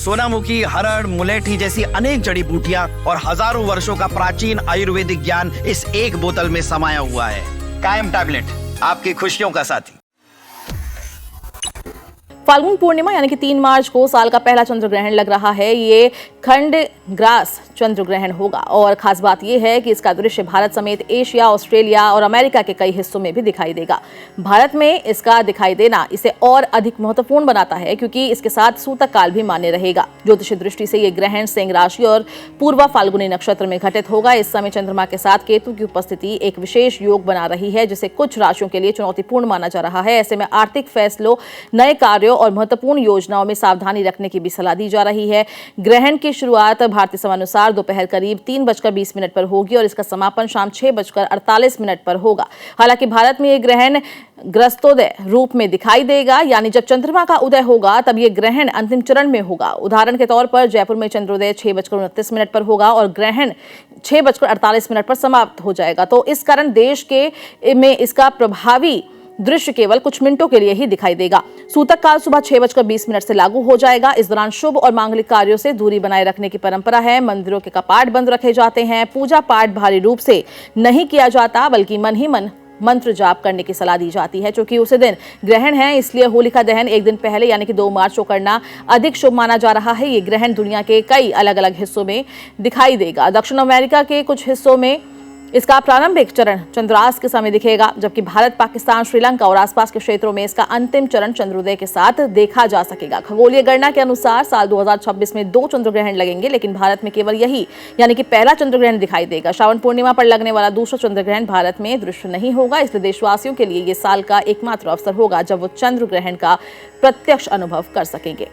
सोनामुखी, हरड़, मुलेठी जैसी अनेक जड़ी बूटियां और हजारों वर्षों का प्राचीन आयुर्वेदिक ज्ञान इस एक बोतल में समाया हुआ है। कायम टैबलेट, आपकी खुशियों का साथी। फाल्गुन पूर्णिमा यानी कि 3 मार्च को साल का पहला चंद्र ग्रहण लग रहा है। ये खंड ग्रास चंद्र ग्रहण होगा और खास बात यह है कि इसका दृश्य भारत समेत एशिया, ऑस्ट्रेलिया और अमेरिका के कई हिस्सों में भी दिखाई देगा। भारत में इसका दिखाई देना इसे और अधिक महत्वपूर्ण बनाता है क्योंकि इसके साथ सूतक काल भी मान्य रहेगा। ज्योतिषीय दृष्टि से यह ग्रहण सिंह राशि और पूर्वा फाल्गुनी नक्षत्र में घटित होगा। इस समय चंद्रमा के साथ केतु की उपस्थिति एक विशेष योग बना रही है जिसे कुछ राशियों के लिए चुनौतीपूर्ण माना जा रहा है। ऐसे में आर्थिक फैसलों, नए कार्यों और महत्वपूर्ण योजनाओं में सावधानी रखने की भी सलाह दी जा रही है। ग्रहण की शुरुआत भारतीय समयानुसार दोपहर करीब 3:20 पर होगी और इसका समापन शाम 6:48 पर होगा। हालांकि भारत में यह ग्रहण ग्रस्तोदय रूप में दिखाई देगा, यानी जब चंद्रमा का उदय होगा तब यह ग्रहण अंतिम चरण में होगा। उदाहरण के तौर पर जयपुर में चंद्रोदय 6:29 पर होगा और ग्रहण 6:48 पर समाप्त हो जाएगा। तो इस कारण देश में इसका प्रभावी दृश्य केवल कुछ मिनटों के लिए ही दिखाई देगा। सूतक काल सुबह 6:20 से लागू हो जाएगा। इस दौरान शुभ और मांगलिक कार्यों से दूरी बनाए रखने की परंपरा है। मंदिरों के कपाट बंद रखे जाते हैं। पूजा पाठ भारी रूप से नहीं किया जाता बल्कि मन ही मन मंत्र जाप करने की सलाह दी जाती है। क्योंकि उसी दिन ग्रहण है इसलिए होलिका दहन एक दिन पहले यानी कि 2 मार्च को करना अधिक शुभ माना जा रहा है। ये ग्रहण दुनिया के कई अलग अलग हिस्सों में दिखाई देगा। दक्षिण अमेरिका के कुछ हिस्सों में इसका प्रारंभिक चरण चंद्रास्त के समय दिखेगा, जबकि भारत, पाकिस्तान, श्रीलंका और आसपास के क्षेत्रों में इसका अंतिम चरण चंद्रोदय के साथ देखा जा सकेगा। खगोलीय गणना के अनुसार साल 2026 में 2 चंद्र ग्रहण लगेंगे, लेकिन भारत में केवल यही यानी कि पहला चंद्र ग्रहण दिखाई देगा। श्रावण पूर्णिमा पर लगने वाला दूसरा चंद्र ग्रहण भारत में दृश्य नहीं होगा, इसलिए देशवासियों के लिए ये साल का एकमात्र अवसर होगा जब वो चंद्र ग्रहण का प्रत्यक्ष अनुभव कर सकेंगे।